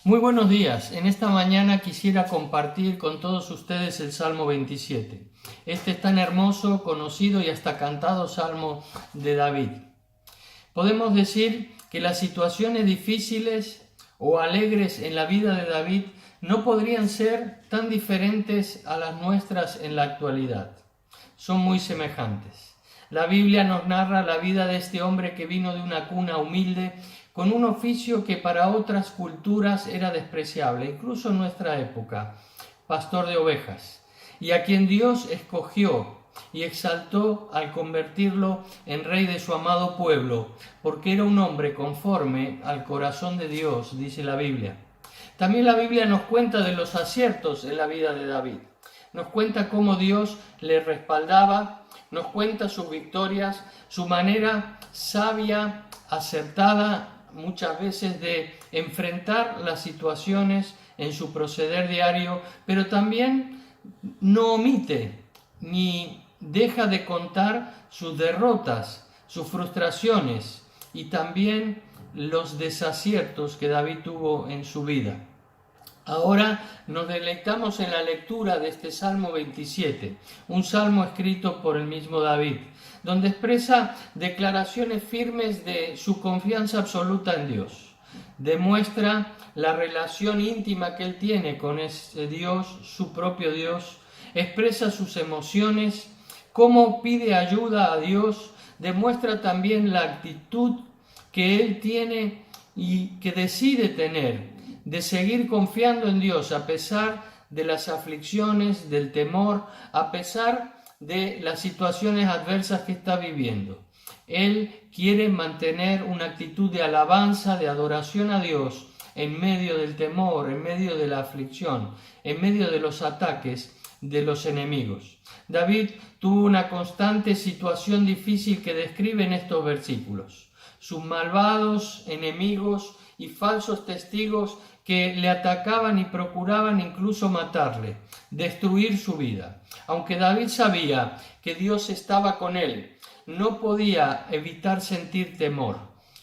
Muy buenos días. En esta mañana quisiera compartir con todos ustedes el Salmo 27. Este es tan hermoso, conocido y hasta cantado Salmo de David. Podemos decir que las situaciones difíciles o alegres en la vida de David no podrían ser tan diferentes a las nuestras en la actualidad. Son muy semejantes. La Biblia nos narra la vida de este hombre que vino de una cuna humilde, con un oficio que para otras culturas era despreciable, incluso en nuestra época, pastor de ovejas, y a quien Dios escogió y exaltó al convertirlo en rey de su amado pueblo, porque era un hombre conforme al corazón de Dios, dice la Biblia. También la Biblia nos cuenta de los aciertos en la vida de David. Nos cuenta cómo Dios le respaldaba, nos cuenta sus victorias, su manera sabia, acertada, muchas veces de enfrentar las situaciones en su proceder diario, pero también no omite ni deja de contar sus derrotas, sus frustraciones y también los desaciertos que David tuvo en su vida. Ahora nos deleitamos en la lectura de este Salmo 27, un salmo escrito por el mismo David, donde expresa declaraciones firmes de su confianza absoluta en Dios. Demuestra la relación íntima que él tiene con ese Dios, su propio Dios, expresa sus emociones, cómo pide ayuda a Dios, demuestra también la actitud que él tiene y que decide tener, de seguir confiando en Dios a pesar de las aflicciones, del temor, a pesar de las situaciones adversas que está viviendo. Él quiere mantener una actitud de alabanza, de adoración a Dios en medio del temor, en medio de la aflicción, en medio de los ataques de los enemigos. David tuvo una constante situación difícil que describe en estos versículos. Sus malvados enemigos y falsos testigos que le atacaban y procuraban incluso matarle, destruir su vida. Aunque David sabía que Dios estaba con él, no podía evitar sentir temor,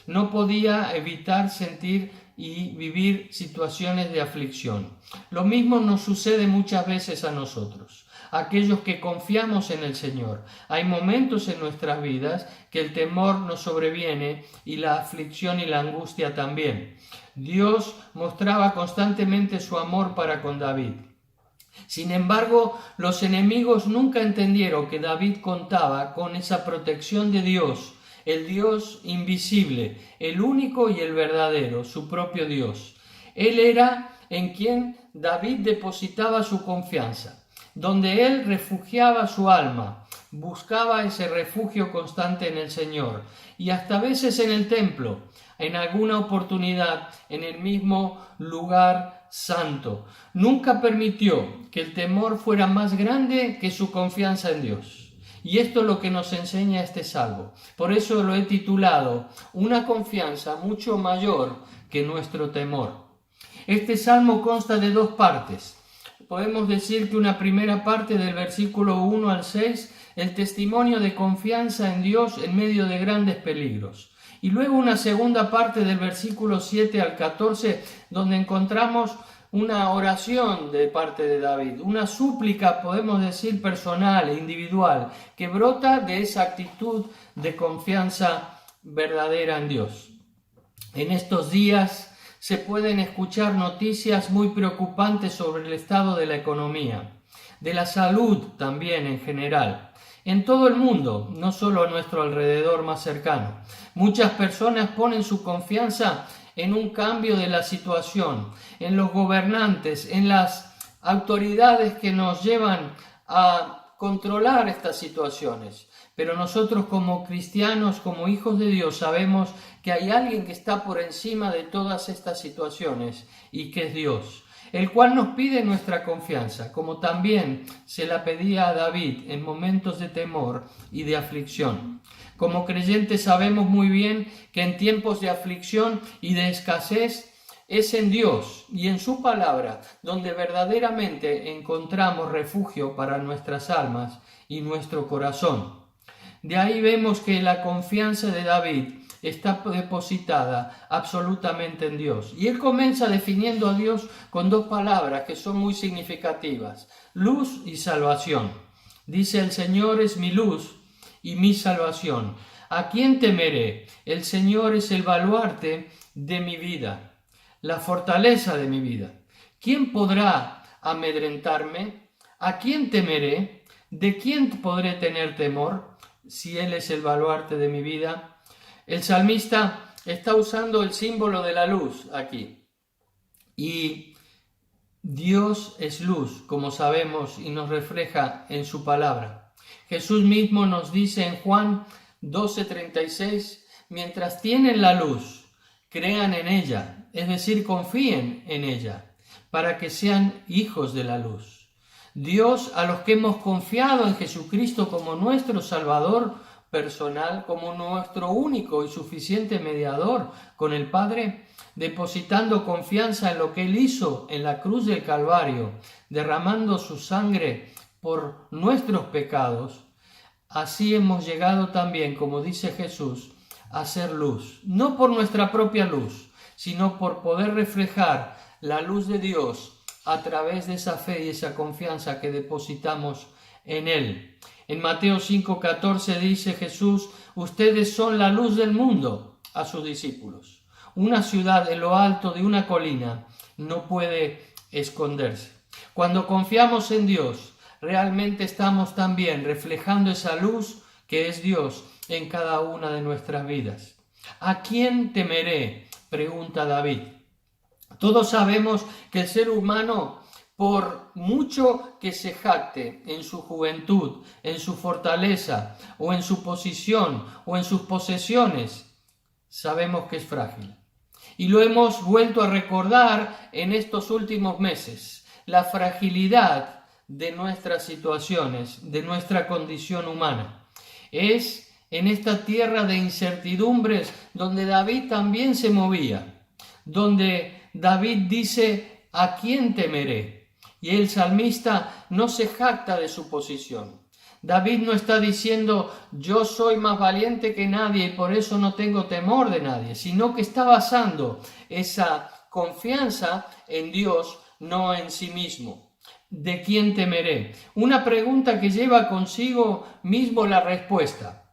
no podía evitar sentir y vivir situaciones de aflicción. Lo mismo nos sucede muchas veces a nosotros, aquellos que confiamos en el Señor. Hay momentos en nuestras vidas que el temor nos sobreviene y la aflicción y la angustia también. Dios mostraba constantemente su amor para con David. Sin embargo, los enemigos nunca entendieron que David contaba con esa protección de Dios, el Dios invisible, el único y el verdadero, su propio Dios. Él era en quien David depositaba su confianza, donde él refugiaba su alma, buscaba ese refugio constante en el Señor, y hasta a veces en el templo, en alguna oportunidad, en el mismo lugar santo. Nunca permitió que el temor fuera más grande que su confianza en Dios. Y esto es lo que nos enseña este salmo. Por eso lo he titulado Una confianza mucho mayor que nuestro temor. Este salmo consta de dos partes. Podemos decir que una primera parte del versículo 1 al 6, el testimonio de confianza en Dios en medio de grandes peligros. Y luego una segunda parte del versículo 7 al 14, donde encontramos una oración de parte de David, una súplica, podemos decir, personal e individual, que brota de esa actitud de confianza verdadera en Dios. En estos días se pueden escuchar noticias muy preocupantes sobre el estado de la economía, de la salud también en general. En todo el mundo, no solo a nuestro alrededor más cercano. Muchas personas ponen su confianza en un cambio de la situación, en los gobernantes, en las autoridades que nos llevan a controlar estas situaciones. Pero nosotros como cristianos, como hijos de Dios, sabemos que hay alguien que está por encima de todas estas situaciones y que es Dios, el cual nos pide nuestra confianza, como también se la pedía a David en momentos de temor y de aflicción. Como creyentes sabemos muy bien que en tiempos de aflicción y de escasez es en Dios y en su palabra donde verdaderamente encontramos refugio para nuestras almas y nuestro corazón. De ahí vemos que la confianza de David está depositada absolutamente en Dios. Y él comienza definiendo a Dios con dos palabras que son muy significativas: luz y salvación. Dice: el Señor es mi luz y mi salvación. ¿A quién temeré? El Señor es el baluarte de mi vida, la fortaleza de mi vida. ¿Quién podrá amedrentarme? ¿A quién temeré? ¿De quién podré tener temor? Si Él es el baluarte de mi vida. El salmista está usando el símbolo de la luz aquí. Y Dios es luz, como sabemos, y nos refleja en su palabra. Jesús mismo nos dice en Juan 12:36, mientras tienen la luz, crean en ella, es decir, confíen en ella, para que sean hijos de la luz. Dios, a los que hemos confiado en Jesucristo como nuestro Salvador personal, como nuestro único y suficiente mediador con el Padre, depositando confianza en lo que Él hizo en la cruz del Calvario, derramando su sangre por nuestros pecados, así hemos llegado también, como dice Jesús, a ser luz, no por nuestra propia luz, sino por poder reflejar la luz de Dios a través de esa fe y esa confianza que depositamos en Él. En Mateo 5:14 dice Jesús: ustedes son la luz del mundo, a sus discípulos. Una ciudad en lo alto de una colina no puede esconderse. Cuando confiamos en Dios, realmente estamos también reflejando esa luz que es Dios en cada una de nuestras vidas. ¿A quién temeré?, pregunta David. Todos sabemos que el ser humano, por mucho que se jacte en su juventud, en su fortaleza, o en su posición, o en sus posesiones, sabemos que es frágil. Y lo hemos vuelto a recordar en estos últimos meses, la fragilidad de nuestras situaciones, de nuestra condición humana. Es en esta tierra de incertidumbres donde David también se movía, donde David dice: ¿a quién temeré? Y el salmista no se jacta de su posición. David no está diciendo: yo soy más valiente que nadie y por eso no tengo temor de nadie, sino que está basando esa confianza en Dios, no en sí mismo. ¿De quién temeré? Una pregunta que lleva consigo mismo la respuesta.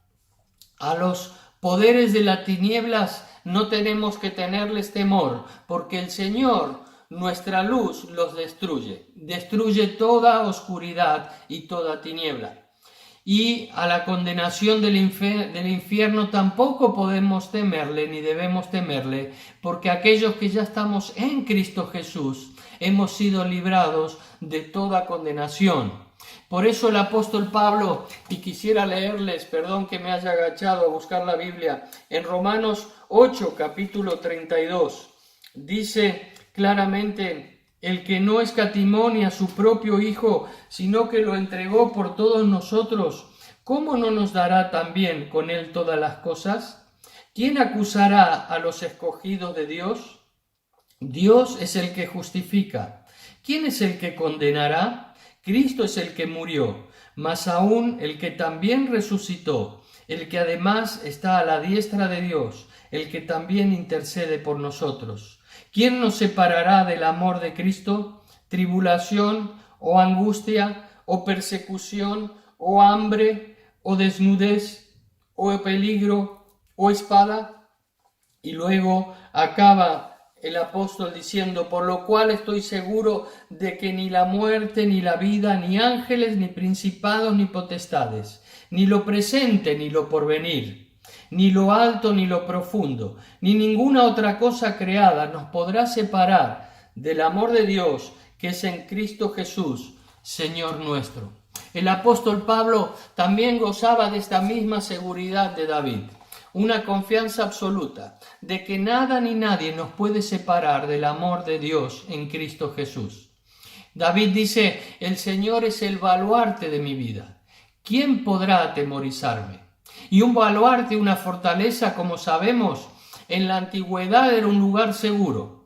A los poderes de las tinieblas no tenemos que tenerles temor, porque el Señor, nuestra luz, los destruye toda oscuridad y toda tiniebla. Y a la condenación del infierno tampoco podemos temerle ni debemos temerle, porque aquellos que ya estamos en Cristo Jesús hemos sido librados de toda condenación. Por eso el apóstol Pablo, y quisiera leerles, perdón que me haya agachado a buscar la Biblia, en Romanos 8, capítulo 32, dice claramente: el que no escatimó ni a su propio Hijo, sino que lo entregó por todos nosotros, ¿cómo no nos dará también con él todas las cosas? ¿Quién acusará a los escogidos de Dios? Dios es el que justifica. ¿Quién es el que condenará? Cristo es el que murió, más aún el que también resucitó, el que además está a la diestra de Dios, el que también intercede por nosotros. ¿Quién nos separará del amor de Cristo? ¿Tribulación o angustia o persecución o hambre o desnudez o peligro o espada? Y luego acaba el apóstol diciendo: por lo cual estoy seguro de que ni la muerte, ni la vida, ni ángeles, ni principados, ni potestades, ni lo presente, ni lo porvenir, ni lo alto, ni lo profundo, ni ninguna otra cosa creada nos podrá separar del amor de Dios que es en Cristo Jesús, Señor nuestro. El apóstol Pablo también gozaba de esta misma seguridad de David. Una confianza absoluta de que nada ni nadie nos puede separar del amor de Dios en Cristo Jesús. David dice: el Señor es el baluarte de mi vida. ¿Quién podrá atemorizarme? Y un baluarte, una fortaleza, como sabemos, en la antigüedad era un lugar seguro.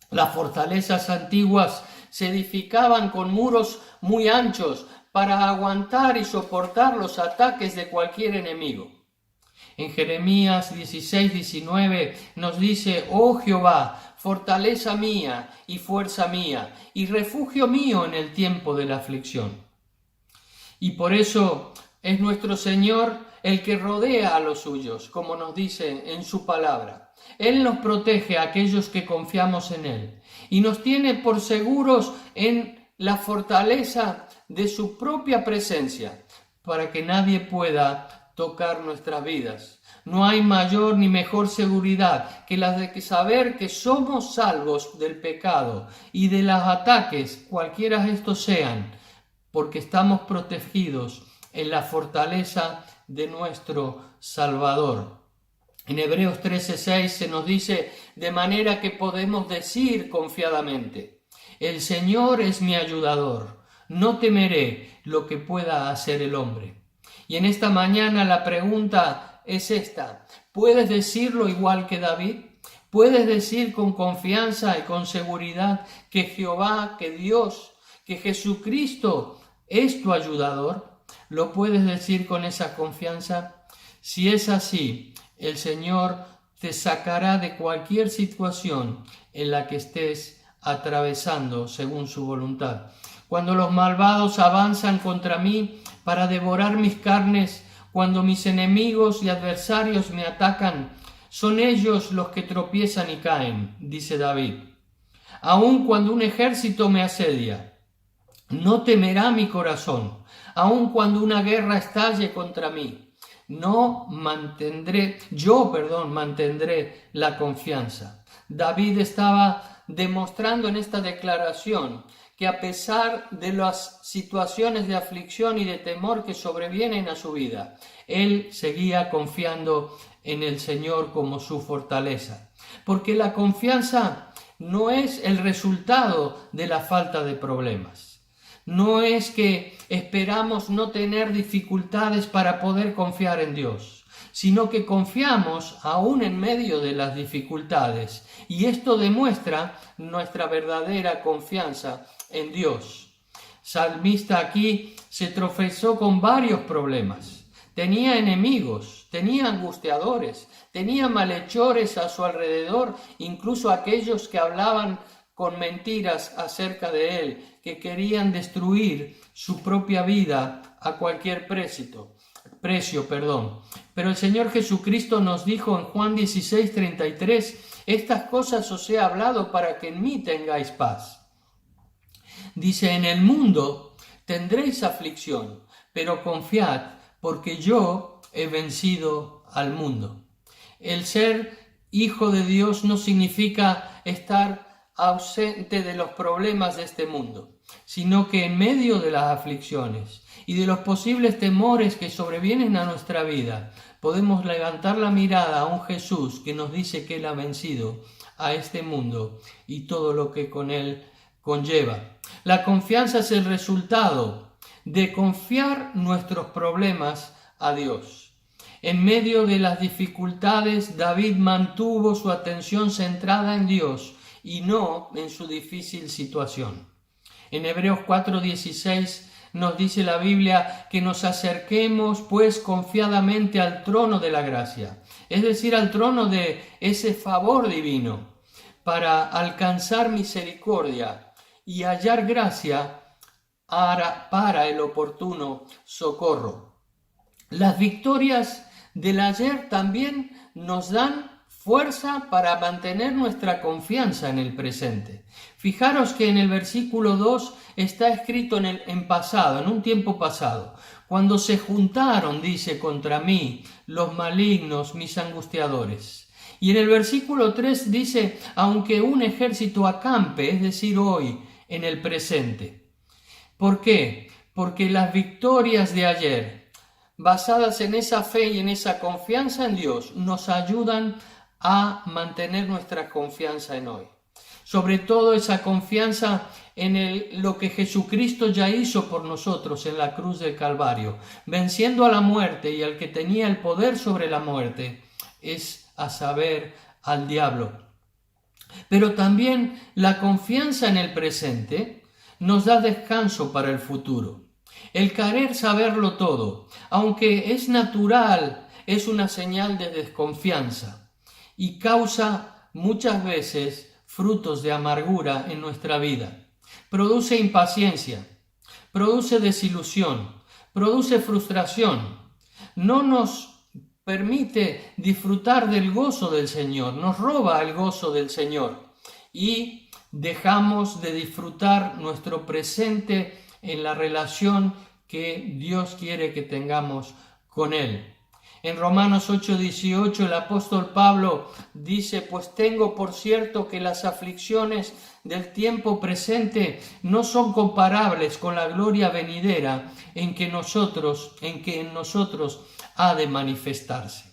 Las fortalezas antiguas se edificaban con muros muy anchos para aguantar y soportar los ataques de cualquier enemigo. En Jeremías 16:19 nos dice: oh Jehová, fortaleza mía y fuerza mía, y refugio mío en el tiempo de la aflicción. Y por eso es nuestro Señor el que rodea a los suyos, como nos dice en su palabra. Él nos protege a aquellos que confiamos en Él y nos tiene por seguros en la fortaleza de su propia presencia, para que nadie pueda tocar nuestras vidas. No hay mayor ni mejor seguridad que la de saber que somos salvos del pecado y de los ataques, cualquiera estos sean, porque estamos protegidos en la fortaleza de nuestro Salvador. En Hebreos 13:6 se nos dice: de manera que podemos decir confiadamente: el Señor es mi ayudador, no temeré lo que pueda hacer el hombre. Y en esta mañana la pregunta es esta: ¿puedes decirlo igual que David? ¿Puedes decir con confianza y con seguridad que Jehová, que Dios, que Jesucristo es tu ayudador? ¿Lo puedes decir con esa confianza? Si es así, el Señor te sacará de cualquier situación en la que estés atravesando según su voluntad. Cuando los malvados avanzan contra mí para devorar mis carnes, cuando mis enemigos y adversarios me atacan, son ellos los que tropiezan y caen, dice David. Aun cuando un ejército me asedia, no temerá mi corazón. Aun cuando una guerra estalle contra mí, mantendré la confianza. David estaba demostrando en esta declaración que a pesar de las situaciones de aflicción y de temor que sobrevienen a su vida, él seguía confiando en el Señor como su fortaleza. Porque la confianza no es el resultado de la falta de problemas. No es que esperamos no tener dificultades para poder confiar en Dios, sino que confiamos aún en medio de las dificultades, y esto demuestra nuestra verdadera confianza en Dios. Salmista aquí se tropezó con varios problemas. Tenía enemigos, tenía angustiadores, tenía malhechores a su alrededor, incluso aquellos que hablaban con mentiras acerca de él, que querían destruir su propia vida a cualquier precio. Pero el Señor Jesucristo nos dijo en Juan 16:33: estas cosas os he hablado para que en mí tengáis paz. Dice: en el mundo tendréis aflicción, pero confiad, porque yo he vencido al mundo. El ser hijo de Dios no significa estar ausente de los problemas de este mundo, sino que en medio de las aflicciones y de los posibles temores que sobrevienen a nuestra vida, podemos levantar la mirada a un Jesús que nos dice que Él ha vencido a este mundo y todo lo que con Él conlleva. La confianza es el resultado de confiar nuestros problemas a Dios. En medio de las dificultades, David mantuvo su atención centrada en Dios y no en su difícil situación. En Hebreos 4:16 nos dice la Biblia que nos acerquemos pues confiadamente al trono de la gracia, es decir, al trono de ese favor divino, para alcanzar misericordia y hallar gracia para el oportuno socorro. Las victorias del ayer también nos dan fuerza para mantener nuestra confianza en el presente. Fijaros que en el versículo 2 está escrito en pasado, en un tiempo pasado. Cuando se juntaron, dice, contra mí los malignos, mis angustiadores. Y en el versículo 3 dice: aunque un ejército acampe, es decir, hoy, en el presente. ¿Por qué? Porque las victorias de ayer, basadas en esa fe y en esa confianza en Dios, nos ayudan a mantener nuestra confianza en hoy. Sobre todo esa confianza en lo que Jesucristo ya hizo por nosotros en la cruz del Calvario, venciendo a la muerte y al que tenía el poder sobre la muerte, es a saber, al diablo. Pero también la confianza en el presente nos da descanso para el futuro. El querer saberlo todo, aunque es natural es una señal de desconfianza y causa muchas veces frutos de amargura en nuestra vida. Produce impaciencia, produce desilusión, produce frustración. No nos permite disfrutar del gozo del Señor, nos roba el gozo del Señor y dejamos de disfrutar nuestro presente en la relación que Dios quiere que tengamos con Él. En Romanos 8:18 el apóstol Pablo dice: pues tengo por cierto que las aflicciones del tiempo presente no son comparables con la gloria venidera en que en nosotros ha de manifestarse.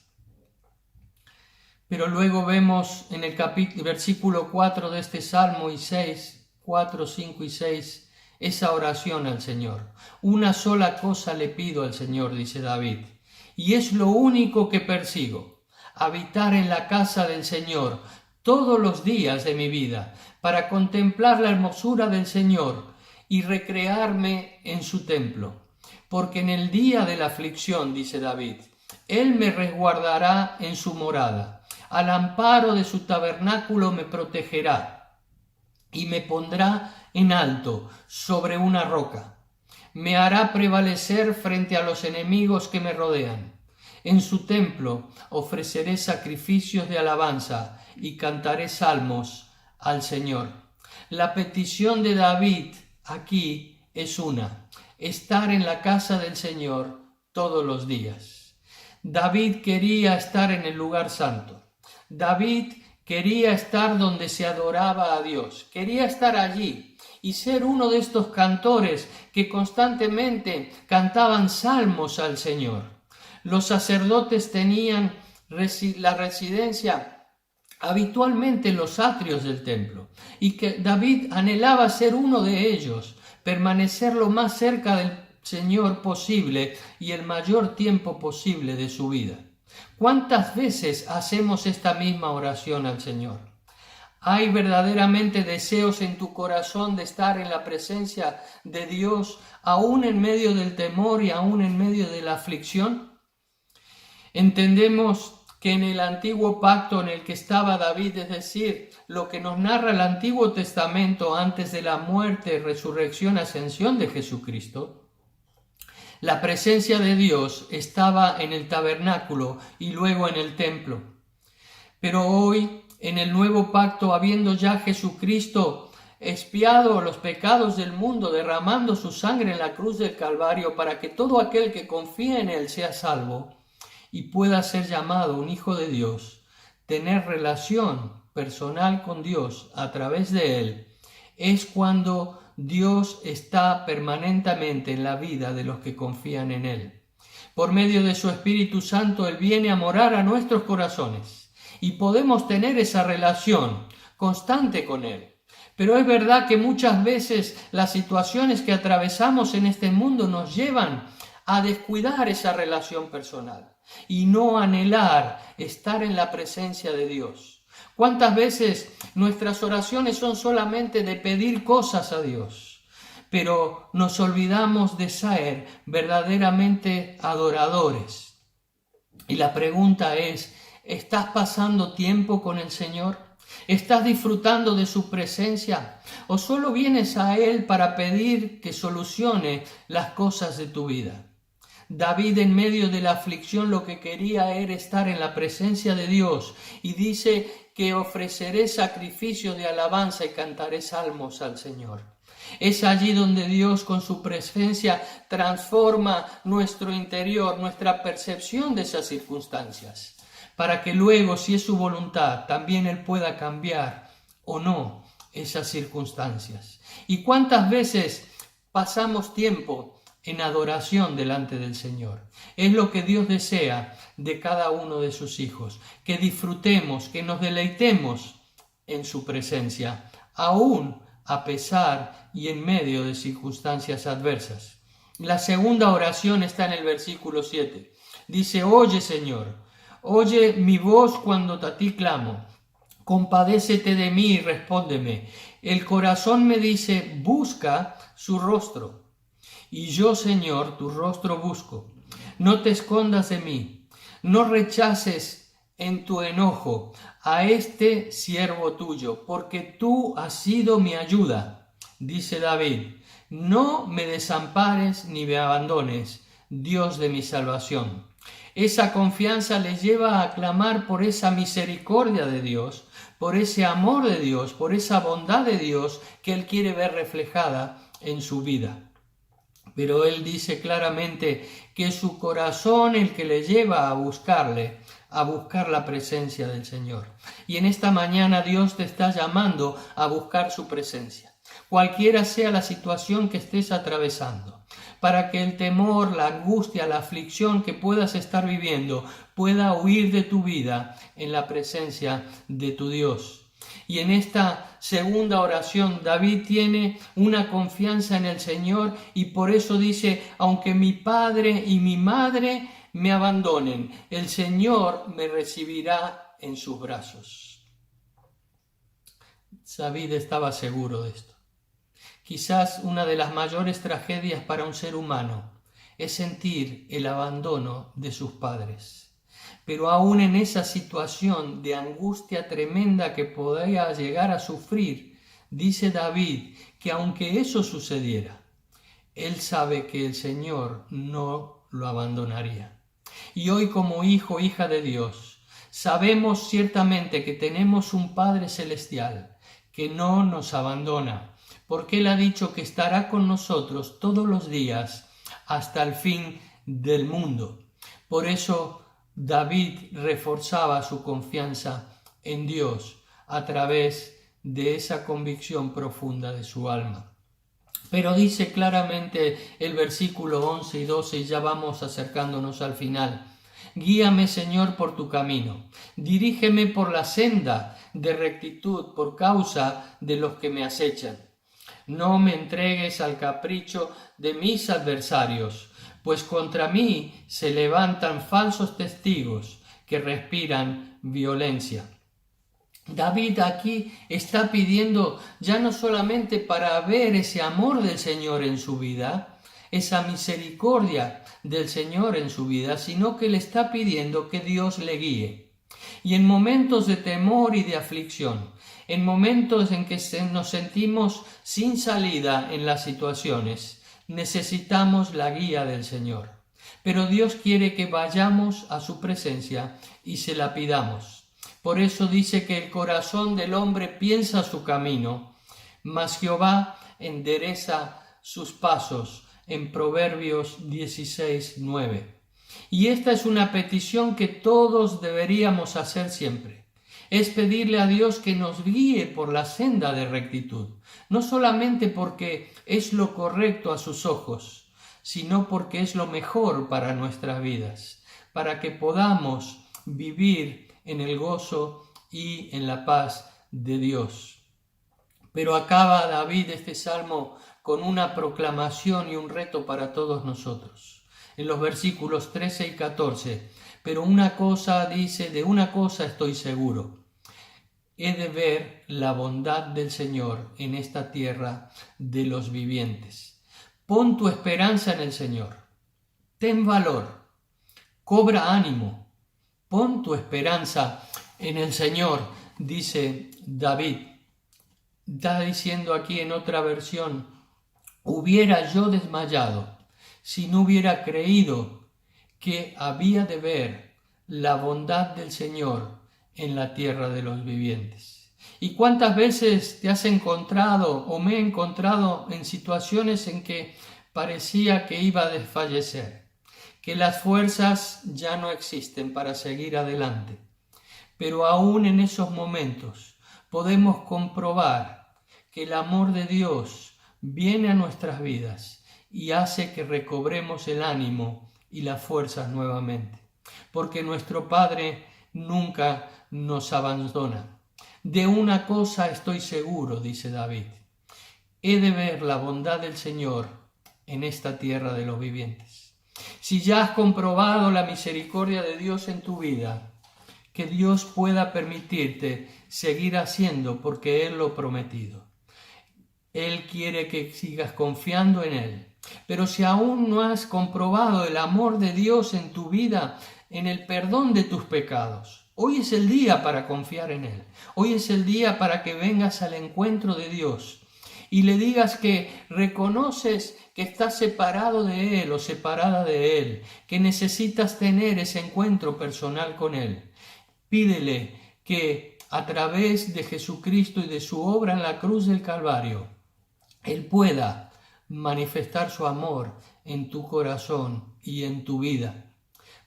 Pero luego vemos en el versículo 4 de este Salmo y 4, 5 y 6, esa oración al Señor. Una sola cosa le pido al Señor, dice David, y es lo único que persigo: habitar en la casa del Señor todos los días de mi vida, para contemplar la hermosura del Señor y recrearme en su templo. Porque en el día de la aflicción, dice David, Él me resguardará en su morada, al amparo de su tabernáculo me protegerá y me pondrá en alto sobre una roca. Me hará prevalecer frente a los enemigos que me rodean. En su templo ofreceré sacrificios de alabanza y cantaré salmos al Señor. La petición de David aquí es una: estar en la casa del Señor todos los días. David quería estar en el lugar santo. David quería estar donde se adoraba a Dios. Quería estar allí y ser uno de estos cantores que constantemente cantaban salmos al Señor. Los sacerdotes tenían la residencia habitualmente en los atrios del templo, y que David anhelaba ser uno de ellos, permanecer lo más cerca del Señor posible y el mayor tiempo posible de su vida. ¿Cuántas veces hacemos esta misma oración al Señor? ¿Hay verdaderamente deseos en tu corazón de estar en la presencia de Dios, aún en medio del temor y aún en medio de la aflicción? Entendemos que en el antiguo pacto en el que estaba David, es decir, lo que nos narra el Antiguo Testamento antes de la muerte, resurrección, ascensión de Jesucristo, la presencia de Dios estaba en el tabernáculo y luego en el templo. Pero hoy, en el nuevo pacto, habiendo ya Jesucristo expiado los pecados del mundo, derramando su sangre en la cruz del Calvario para que todo aquel que confía en Él sea salvo y pueda ser llamado un hijo de Dios, tener relación personal con Dios a través de Él, es cuando Dios está permanentemente en la vida de los que confían en Él. Por medio de su Espíritu Santo, Él viene a morar a nuestros corazones y podemos tener esa relación constante con Él. Pero es verdad que muchas veces las situaciones que atravesamos en este mundo nos llevan a descuidar esa relación personal y no anhelar estar en la presencia de Dios. ¿Cuántas veces nuestras oraciones son solamente de pedir cosas a Dios, pero nos olvidamos de ser verdaderamente adoradores? Y la pregunta es: ¿estás pasando tiempo con el Señor? ¿Estás disfrutando de su presencia? ¿O solo vienes a Él para pedir que solucione las cosas de tu vida? David, en medio de la aflicción, lo que quería era estar en la presencia de Dios, y dice que ofreceré sacrificios de alabanza y cantaré salmos al Señor. Es allí donde Dios, con su presencia, transforma nuestro interior, nuestra percepción de esas circunstancias, para que luego, si es su voluntad, también Él pueda cambiar o no esas circunstancias. ¿Y cuántas veces pasamos tiempo en adoración delante del Señor? Es lo que Dios desea de cada uno de sus hijos, que disfrutemos, que nos deleitemos en su presencia, aún a pesar y en medio de circunstancias adversas. La segunda oración está en el versículo 7. Dice: oye, Señor, oye mi voz cuando a ti clamo, compadécete de mí y respóndeme. El corazón me dice: busca su rostro. Y yo, Señor, tu rostro busco. No te escondas de mí. No rechaces en tu enojo a este siervo tuyo, porque tú has sido mi ayuda, dice David. No me desampares ni me abandones, Dios de mi salvación. Esa confianza le lleva a clamar por esa misericordia de Dios, por ese amor de Dios, por esa bondad de Dios que él quiere ver reflejada en su vida. Pero él dice claramente que es su corazón el que le lleva a buscarle, a buscar la presencia del Señor. Y en esta mañana Dios te está llamando a buscar su presencia, cualquiera sea la situación que estés atravesando, para que el temor, la angustia, la aflicción que puedas estar viviendo pueda huir de tu vida en la presencia de tu Dios. Y en esta segunda oración David tiene una confianza en el Señor y por eso dice, aunque mi padre y mi madre me abandonen, el Señor me recibirá en sus brazos. David estaba seguro de esto. Quizás una de las mayores tragedias para un ser humano es sentir el abandono de sus padres. Pero aún en esa situación de angustia tremenda que podía llegar a sufrir, dice David que aunque eso sucediera, él sabe que el Señor no lo abandonaría. Y hoy como hijo, hija de Dios, sabemos ciertamente que tenemos un Padre Celestial que no nos abandona, porque Él ha dicho que estará con nosotros todos los días hasta el fin del mundo. Por eso David reforzaba su confianza en Dios a través de esa convicción profunda de su alma. Pero dice claramente el versículo 11 y 12, y ya vamos acercándonos al final. Guíame, Señor, por tu camino. Dirígeme por la senda de rectitud por causa de los que me acechan. No me entregues al capricho de mis adversarios, pues contra mí se levantan falsos testigos que respiran violencia. David aquí está pidiendo ya no solamente para ver ese amor del Señor en su vida, esa misericordia del Señor en su vida, sino que le está pidiendo que Dios le guíe. Y en momentos de temor y de aflicción, en momentos en que nos sentimos sin salida en las situaciones, necesitamos la guía del Señor. Pero Dios quiere que vayamos a su presencia y se la pidamos. Por eso dice que el corazón del hombre piensa su camino, mas Jehová endereza sus pasos, en Proverbios 16:9. Y esta es una petición que todos deberíamos hacer siempre. Es pedirle a Dios que nos guíe por la senda de rectitud, no solamente porque es lo correcto a sus ojos, sino porque es lo mejor para nuestras vidas, para que podamos vivir en el gozo y en la paz de Dios. Pero acaba David este salmo con una proclamación y un reto para todos nosotros. En los versículos 13 y 14, pero una cosa dice, de una cosa estoy seguro, he de ver la bondad del Señor en esta tierra de los vivientes. Pon tu esperanza en el Señor, ten valor, cobra ánimo, pon tu esperanza en el Señor, dice David. Está diciendo aquí en otra versión, hubiera yo desmayado si no hubiera creído que había de ver la bondad del Señor en la tierra de los vivientes. ¿Y cuántas veces te has encontrado o me he encontrado en situaciones en que parecía que iba a desfallecer, que las fuerzas ya no existen para seguir adelante? Pero aún en esos momentos podemos comprobar que el amor de Dios viene a nuestras vidas y hace que recobremos el ánimo y las fuerzas nuevamente, porque nuestro Padre nunca nos abandona. De una cosa estoy seguro, dice David, he de ver la bondad del Señor en esta tierra de los vivientes. Si ya has comprobado la misericordia de Dios en tu vida, que Dios pueda permitirte seguir haciendo porque Él lo ha prometido. Él quiere que sigas confiando en Él. Pero si aún no has comprobado el amor de Dios en tu vida, en el perdón de tus pecados. Hoy es el día para confiar en Él. Hoy es el día para que vengas al encuentro de Dios y le digas que reconoces que estás separado de Él o separada de Él, que necesitas tener ese encuentro personal con Él. Pídele que a través de Jesucristo y de su obra en la cruz del Calvario, Él pueda manifestar su amor en tu corazón y en tu vida.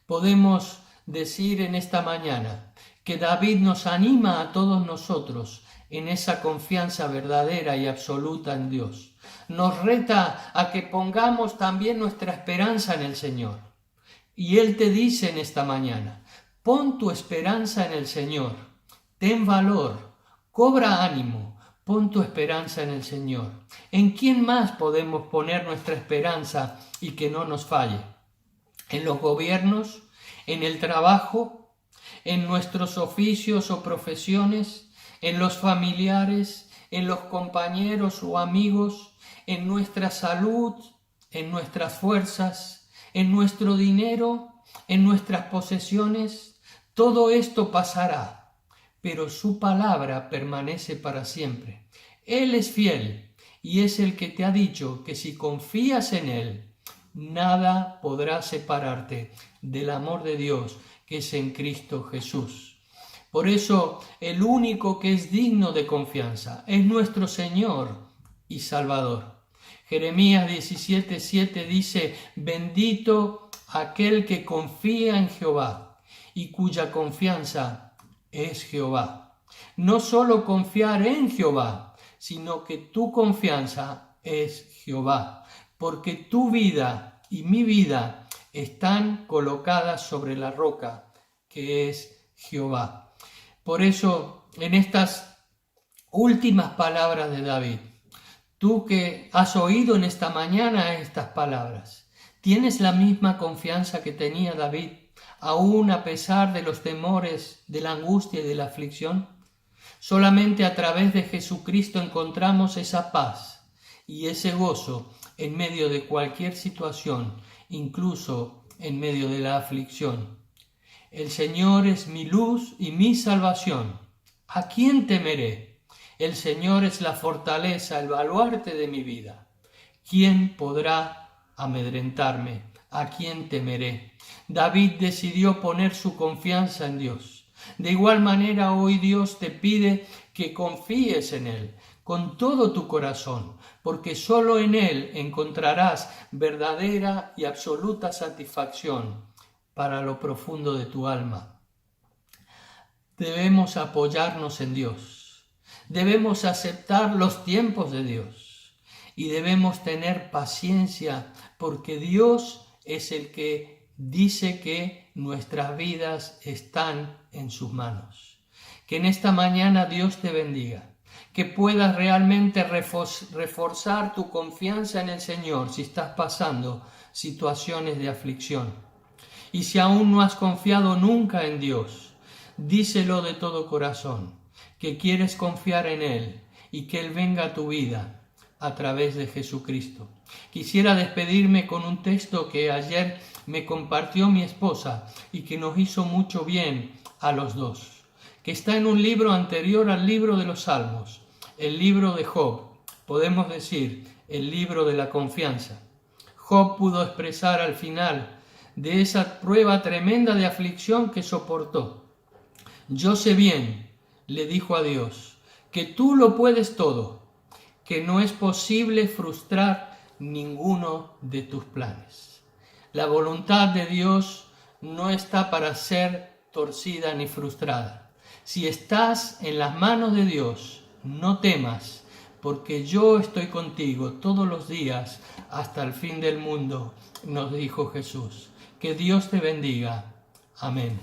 Podemos decir en esta mañana que David nos anima a todos nosotros en esa confianza verdadera y absoluta en Dios. Nos reta a que pongamos también nuestra esperanza en el Señor. Y Él te dice en esta mañana, pon tu esperanza en el Señor, ten valor, cobra ánimo, pon tu esperanza en el Señor. ¿En quién más podemos poner nuestra esperanza y que no nos falle? ¿En los gobiernos? ¿En el trabajo? ¿En nuestros oficios o profesiones? ¿En los familiares? ¿En los compañeros o amigos? ¿En nuestra salud? ¿En nuestras fuerzas? ¿En nuestro dinero? ¿En nuestras posesiones? Todo esto pasará, pero su palabra permanece para siempre. Él es fiel y es el que te ha dicho que si confías en Él, nada podrá separarte del amor de Dios que es en Cristo Jesús. Por eso, el único que es digno de confianza es nuestro Señor y Salvador. Jeremías 17:7 dice, bendito aquel que confía en Jehová y cuya confianza es Jehová. No solo confiar en Jehová, sino que tu confianza es Jehová, porque tu vida y mi vida están colocadas sobre la roca que es Jehová. Por eso, en estas últimas palabras de David, tú que has oído en esta mañana estas palabras, ¿tienes la misma confianza que tenía David, aún a pesar de los temores, de la angustia y de la aflicción? Solamente a través de Jesucristo encontramos esa paz y ese gozo en medio de cualquier situación, incluso en medio de la aflicción. El Señor es mi luz y mi salvación. ¿A quién temeré? El Señor es la fortaleza, el baluarte de mi vida. ¿Quién podrá amedrentarme? ¿A quién temeré? David decidió poner su confianza en Dios. De igual manera, hoy Dios te pide que confíes en Él con todo tu corazón, porque solo en Él encontrarás verdadera y absoluta satisfacción para lo profundo de tu alma. Debemos apoyarnos en Dios, debemos aceptar los tiempos de Dios y debemos tener paciencia, porque Dios es el que dice que nuestras vidas están en sus manos. Que en esta mañana Dios te bendiga, que puedas realmente reforzar tu confianza en el Señor si estás pasando situaciones de aflicción. Y si aún no has confiado nunca en Dios, díselo de todo corazón, que quieres confiar en Él y que Él venga a tu vida a través de Jesucristo. Quisiera despedirme con un texto que ayer me compartió mi esposa y que nos hizo mucho bien a los dos, que está en un libro anterior al libro de los Salmos, el libro de Job, podemos decir, el libro de la confianza. Job pudo expresar al final de esa prueba tremenda de aflicción que soportó. Yo sé bien, le dijo a Dios, que tú lo puedes todo, que no es posible frustrar ninguno de tus planes. La voluntad de Dios no está para ser torcida ni frustrada. Si estás en las manos de Dios, no temas, porque yo estoy contigo todos los días hasta el fin del mundo, nos dijo Jesús. Que Dios te bendiga. Amén.